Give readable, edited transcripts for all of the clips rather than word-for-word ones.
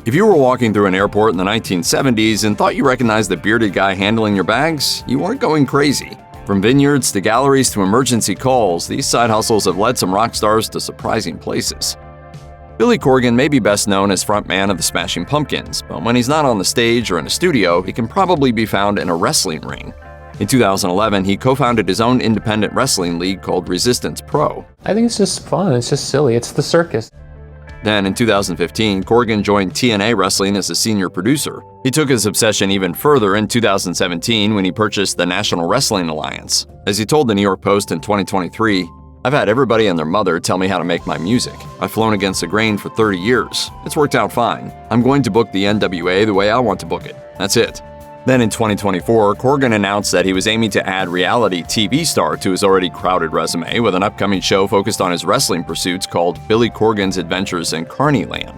If you were walking through an airport in the 1970s and thought you recognized the bearded guy handling your bags, you weren't going crazy. From vineyards to galleries to emergency calls, these side hustles have led some rock stars to surprising places. Billy Corgan may be best known as frontman of the Smashing Pumpkins, but when he's not on the stage or in a studio, he can probably be found in a wrestling ring. In 2011, he co-founded his own independent wrestling league called Resistance Pro. I think it's just fun, it's just silly, it's the circus. Then, in 2015, Corgan joined TNA Wrestling as a senior producer. He took his obsession even further in 2017 when he purchased the National Wrestling Alliance. As he told the New York Post in 2023, "I've had everybody and their mother tell me how to make my music. I've flown against the grain for 30 years. It's worked out fine. I'm going to book the NWA the way I want to book it. That's it." Then in 2024, Corgan announced that he was aiming to add reality TV star to his already crowded resume with an upcoming show focused on his wrestling pursuits called Billy Corgan's Adventures in Carneyland.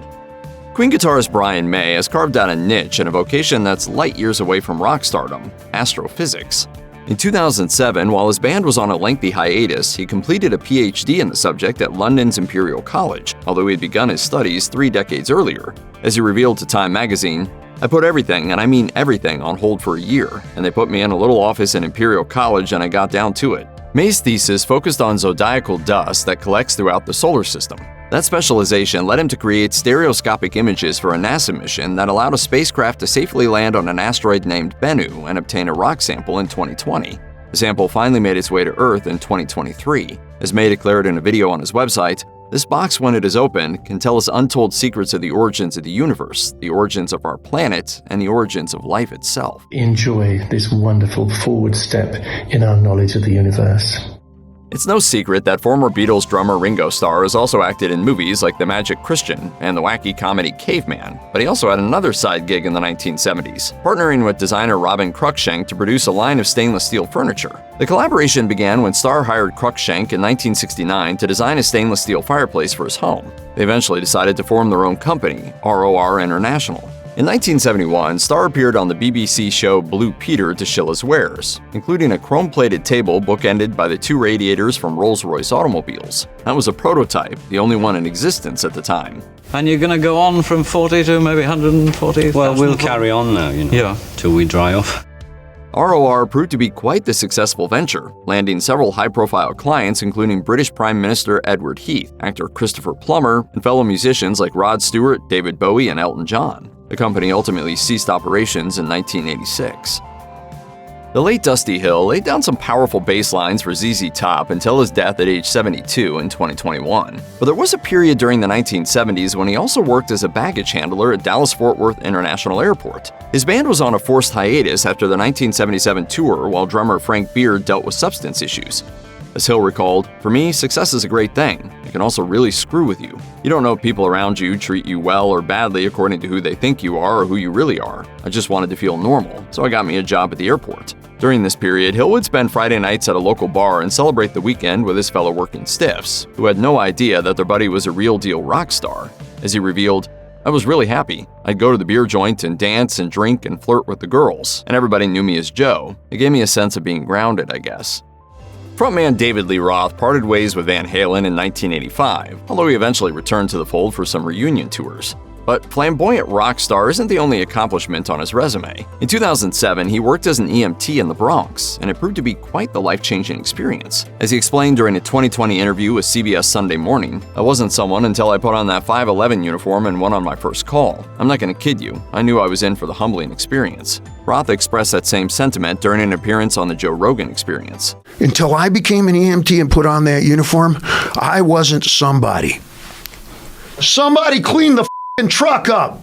Queen guitarist Brian May has carved out a niche and a vocation that's light years away from rock stardom: astrophysics. In 2007, while his band was on a lengthy hiatus, he completed a PhD in the subject at London's Imperial College, although he had begun his studies 3 decades earlier. As he revealed to Time magazine, "I put everything, and I mean everything, on hold for a year, and they put me in a little office in Imperial College and I got down to it." May's thesis focused on zodiacal dust that collects throughout the solar system. That specialization led him to create stereoscopic images for a NASA mission that allowed a spacecraft to safely land on an asteroid named Bennu and obtain a rock sample in 2020. The sample finally made its way to Earth in 2023. As May declared in a video on his website, "This box, when it is opened, can tell us untold secrets of the origins of the universe, the origins of our planet, and the origins of life itself." Enjoy this wonderful forward step in our knowledge of the universe. It's no secret that former Beatles drummer Ringo Starr has also acted in movies like The Magic Christian and the wacky comedy Caveman, but he also had another side gig in the 1970s, partnering with designer Robin Cruikshank to produce a line of stainless steel furniture. The collaboration began when Starr hired Cruikshank in 1969 to design a stainless steel fireplace for his home. They eventually decided to form their own company, ROR International. In 1971, Starr appeared on the BBC show Blue Peter to shill his wares, including a chrome-plated table bookended by the 2 radiators from Rolls-Royce automobiles. That was a prototype, the only one in existence at the time. And you're going to go on from 40 to maybe 140? Well, we'll carry on now, till we dry off. ROR proved to be quite the successful venture, landing several high-profile clients including British Prime Minister Edward Heath, actor Christopher Plummer, and fellow musicians like Rod Stewart, David Bowie, and Elton John. The company ultimately ceased operations in 1986. The late Dusty Hill laid down some powerful bass lines for ZZ Top until his death at age 72 in 2021. But there was a period during the 1970s when he also worked as a baggage handler at Dallas-Fort Worth International Airport. His band was on a forced hiatus after the 1977 tour while drummer Frank Beard dealt with substance issues. As Hill recalled, "For me, success is a great thing. It can also really screw with you. You don't know if people around you treat you well or badly according to who they think you are or who you really are. I just wanted to feel normal, so I got me a job at the airport." During this period, Hill would spend Friday nights at a local bar and celebrate the weekend with his fellow working stiffs, who had no idea that their buddy was a real-deal rock star. As he revealed, "I was really happy. I'd go to the beer joint and dance and drink and flirt with the girls, and everybody knew me as Joe. It gave me a sense of being grounded, I guess." Frontman David Lee Roth parted ways with Van Halen in 1985, although he eventually returned to the fold for some reunion tours. But flamboyant rock star isn't the only accomplishment on his resume. In 2007, he worked as an EMT in the Bronx, and it proved to be quite the life-changing experience. As he explained during a 2020 interview with CBS Sunday Morning, "I wasn't someone until I put on that 511 uniform and went on my first call. I'm not going to kid you, I knew I was in for the humbling experience." Roth expressed that same sentiment during an appearance on the Joe Rogan Experience. "Until I became an EMT and put on that uniform, I wasn't somebody. Somebody cleaned the truck up."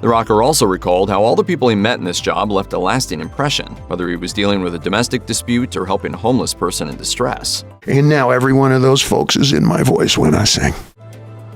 The rocker also recalled how all the people he met in this job left a lasting impression, whether he was dealing with a domestic dispute or helping a homeless person in distress. And now every one of those folks is in my voice when I sing.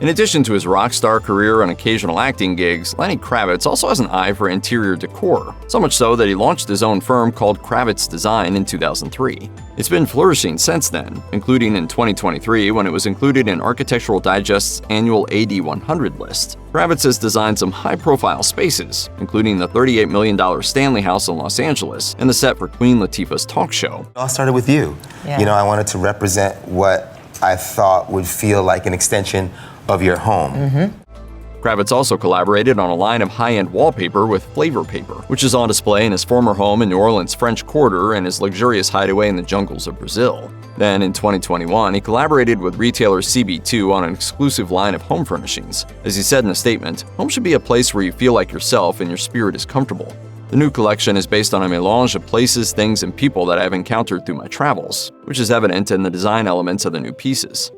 In addition to his rock star career and occasional acting gigs, Lenny Kravitz also has an eye for interior decor, so much so that he launched his own firm called Kravitz Design in 2003. It's been flourishing since then, including in 2023 when it was included in Architectural Digest's annual AD 100 list. Kravitz has designed some high-profile spaces, including the $38 million Stanley House in Los Angeles and the set for Queen Latifah's talk show. It all started with you. Yeah. I wanted to represent what I thought would feel like an extension of your home. Kravitz also collaborated on a line of high-end wallpaper with Flavor Paper, which is on display in his former home in New Orleans' French Quarter and his luxurious hideaway in the jungles of Brazil. Then, in 2021, he collaborated with retailer CB2 on an exclusive line of home furnishings. As he said in a statement, "Home should be a place where you feel like yourself and your spirit is comfortable." The new collection is based on a melange of places, things, and people that I have encountered through my travels, which is evident in the design elements of the new pieces.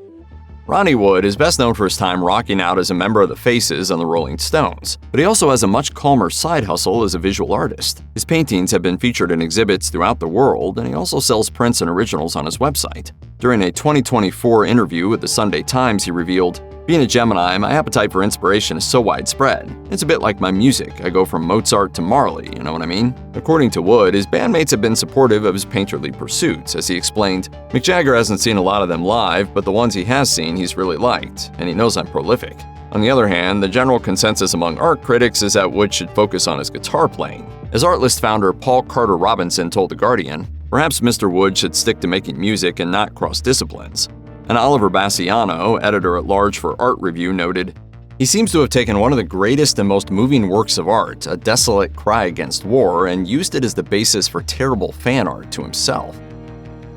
Ronnie Wood is best known for his time rocking out as a member of the Faces and the Rolling Stones, but he also has a much calmer side hustle as a visual artist. His paintings have been featured in exhibits throughout the world, and he also sells prints and originals on his website. During a 2024 interview with the Sunday Times, he revealed, "Being a Gemini, my appetite for inspiration is so widespread. It's a bit like my music. I go from Mozart to Marley, you know what I mean?" According to Wood, his bandmates have been supportive of his painterly pursuits. As he explained, "Mick Jagger hasn't seen a lot of them live, but the ones he has seen he's really liked, and he knows I'm prolific." On the other hand, the general consensus among art critics is that Wood should focus on his guitar playing. As Artlist founder Paul Carter Robinson told The Guardian, "Perhaps Mr. Wood should stick to making music and not cross disciplines." And Oliver Bassiano, editor-at-large for Art Review, noted, "He seems to have taken one of the greatest and most moving works of art, a desolate cry against war, and used it as the basis for terrible fan art to himself."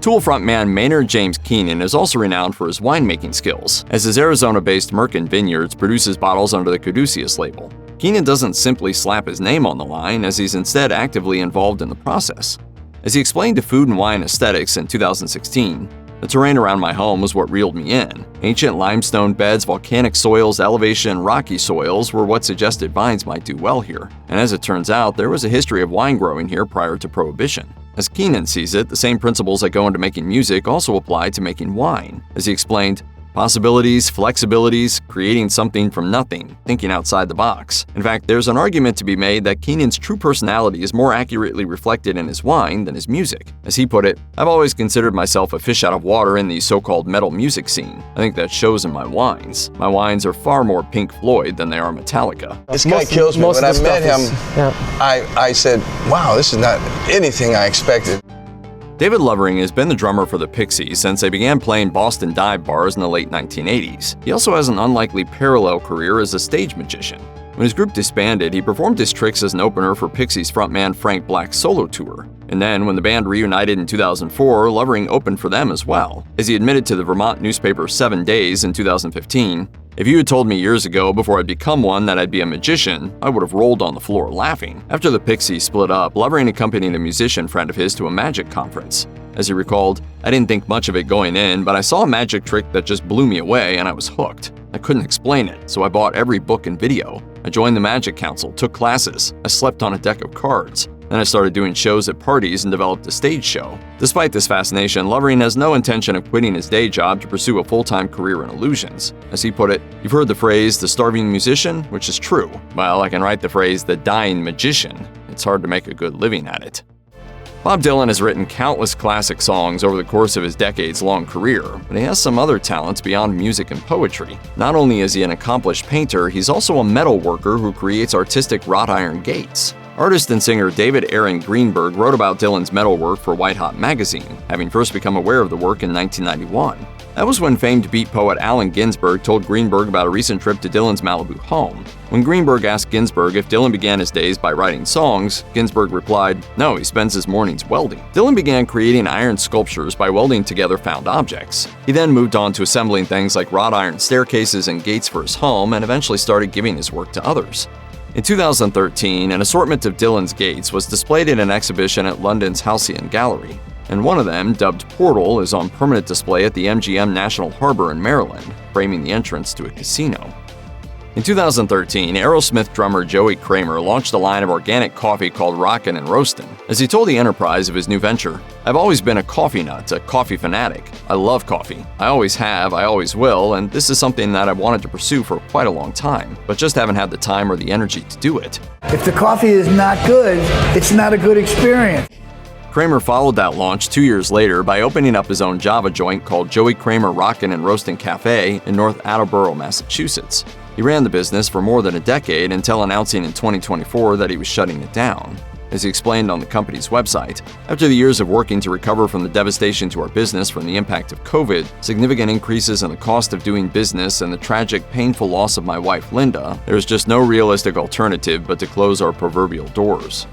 Tool frontman Maynard James Keenan is also renowned for his winemaking skills, as his Arizona-based Merkin Vineyards produces bottles under the Caduceus label. Keenan doesn't simply slap his name on the line, as he's instead actively involved in the process. As he explained to Food and Wine Aesthetics in 2016, "The terrain around my home was what reeled me in. Ancient limestone beds, volcanic soils, elevation, rocky soils were what suggested vines might do well here. And as it turns out, there was a history of wine growing here prior to Prohibition." As Keenan sees it, the same principles that go into making music also apply to making wine. As he explained, "Possibilities, flexibilities, creating something from nothing, thinking outside the box." In fact, there's an argument to be made that Keenan's true personality is more accurately reflected in his wine than his music. As he put it, "I've always considered myself a fish out of water in the so-called metal music scene. I think that shows in my wines. My wines are far more Pink Floyd than they are Metallica." This guy kills me. When I met him, I said, "Wow, this is not anything I expected." David Lovering has been the drummer for the Pixies since they began playing Boston dive bars in the late 1980s. He also has an unlikely parallel career as a stage magician. When his group disbanded, he performed his tricks as an opener for Pixies frontman Frank Black's solo tour. And then, when the band reunited in 2004, Lovering opened for them as well. As he admitted to the Vermont newspaper 7 Days in 2015, "If you had told me years ago before I'd become one that I'd be a magician, I would have rolled on the floor laughing." After the Pixies split up, Lovering accompanied a musician friend of his to a magic conference. As he recalled, "I didn't think much of it going in, but I saw a magic trick that just blew me away and I was hooked. I couldn't explain it, so I bought every book and video. I joined the Magic Council, took classes, I slept on a deck of cards. Then I started doing shows at parties and developed a stage show." Despite this fascination, Lovering has no intention of quitting his day job to pursue a full-time career in illusions. As he put it, "You've heard the phrase, the starving musician, which is true. Well, I can write the phrase, the dying magician. It's hard to make a good living at it." Bob Dylan has written countless classic songs over the course of his decades-long career, but he has some other talents beyond music and poetry. Not only is he an accomplished painter, he's also a metal worker who creates artistic wrought iron gates. Artist and singer David Aaron Greenberg wrote about Dylan's metalwork for White Hot magazine, having first become aware of the work in 1991. That was when famed beat poet Allen Ginsberg told Greenberg about a recent trip to Dylan's Malibu home. When Greenberg asked Ginsberg if Dylan began his days by writing songs, Ginsberg replied, "No, he spends his mornings welding." Dylan began creating iron sculptures by welding together found objects. He then moved on to assembling things like wrought iron staircases and gates for his home, and eventually started giving his work to others. In 2013, an assortment of Dylan's gates was displayed in an exhibition at London's Halcyon Gallery, and one of them, dubbed Portal, is on permanent display at the MGM National Harbor in Maryland, framing the entrance to a casino. In 2013, Aerosmith drummer Joey Kramer launched a line of organic coffee called Rockin' and Roastin'. As he told the Enterprise of his new venture, "I've always been a coffee nut, a coffee fanatic. I love coffee. I always have, I always will, and this is something that I've wanted to pursue for quite a long time, but just haven't had the time or the energy to do it." If the coffee is not good, it's not a good experience. Kramer followed that launch 2 years later by opening up his own Java joint called Joey Kramer Rockin' and Roastin' Cafe in North Attleboro, Massachusetts. He ran the business for more than a decade until announcing in 2024 that he was shutting it down. as he explained on the company's website. After the years of working to recover from the devastation to our business from the impact of COVID, significant increases in the cost of doing business, and the tragic, painful loss of my wife, Linda, there is just no realistic alternative but to close our proverbial doors.